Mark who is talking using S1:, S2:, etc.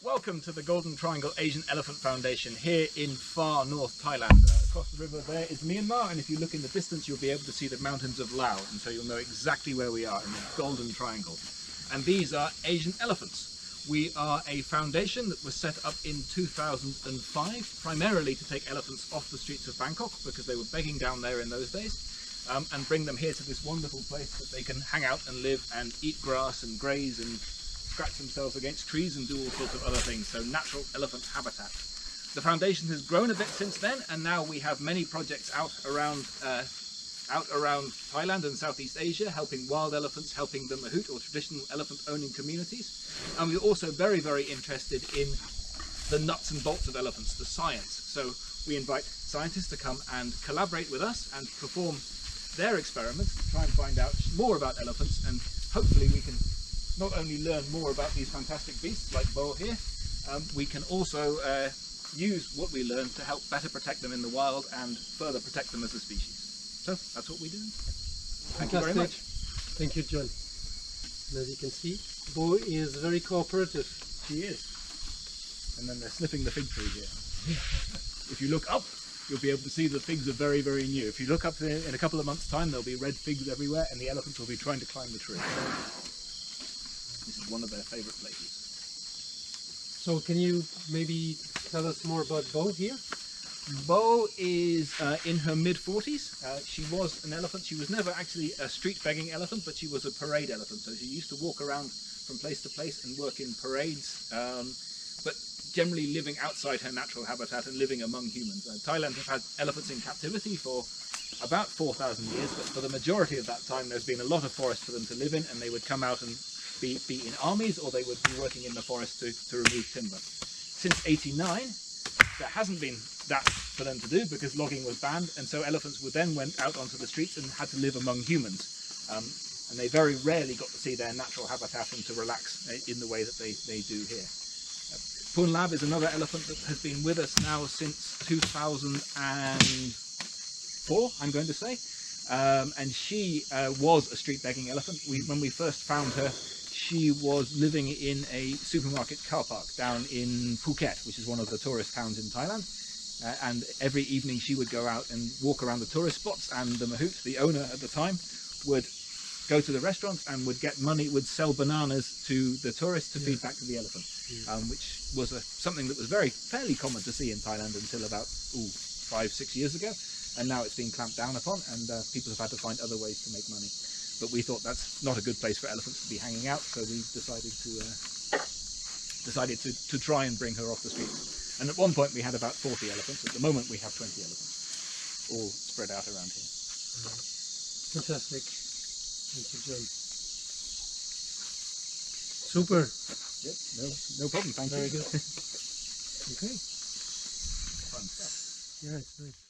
S1: Welcome to the Golden Triangle Asian Elephant Foundation here in far north Thailand. Across the river there is Myanmar, and if you look in the distance you'll be able to see the mountains of Laos, and so you'll know exactly where we are in the Golden Triangle. And these are Asian elephants. We are a foundation that was set up in 2005 primarily to take elephants off the streets of Bangkok because they were begging down there in those days, and bring them here to this wonderful place that they can hang out and live and eat grass and graze and scratch themselves against trees and do all sorts of other things, so natural elephant habitat. The foundation has grown a bit since then, and now we have many projects out around Thailand and Southeast Asia, helping wild elephants, helping the mahout or traditional elephant owning communities. And we're also very, very interested in the nuts and bolts of elephants, the science. So we invite scientists to come and collaborate with us and perform their experiments to try and find out more about elephants, and hopefully we can not only learn more about these fantastic beasts like Bo here, we can also use what we learn to help better protect them in the wild and further protect them as a species. So that's what we do. Thank you very much.
S2: Thank you, John. And as you can see, Bo is very cooperative.
S1: She is. And then they're sniffing the fig tree here. If you look up, you'll be able to see the figs are very, very new. If you look up there in a couple of months' time, there'll be red figs everywhere, and the elephants will be trying to climb the tree. This is one of their favourite places.
S2: So can you maybe tell us more about Bo here?
S1: Bo is in her mid-40s. She was an elephant. She was never actually a street-begging elephant, but she was a parade elephant. So she used to walk around from place to place and work in parades, but generally living outside her natural habitat and living among humans. Thailand have had elephants in captivity for about 4,000 years, but for the majority of that time there's been a lot of forest for them to live in, and they would come out and be in armies, or they would be working in the forest to remove timber. Since '89, there hasn't been that for them to do because logging was banned, and so elephants would then went out onto the streets and had to live among humans. And they very rarely got to see their natural habitat and to relax in the way that they do here. Pun Lab is another elephant that has been with us now since 2004, I'm going to say. And she was a street begging elephant. When we first found her, she was living in a supermarket car park down in Phuket, which is one of the tourist towns in Thailand. And every evening she would go out and walk around the tourist spots, and the mahout, the owner at the time, would go to the restaurants and would get money, would sell bananas to the tourists to feed back to the elephant, which was something that was fairly common to see in Thailand until about 5-6 years ago. And now it's been clamped down upon, and people have had to find other ways to make money. But we thought that's not a good place for elephants to be hanging out, so we decided to try and bring her off the streets. And at one point we had about 40 elephants. At the moment we have 20 elephants, all spread out around here.
S2: Fantastic. Thank you, John. Super.
S1: Yep, no problem. Thank you.
S2: Very good. Okay.
S1: Fun stuff.
S2: Yeah, it's nice.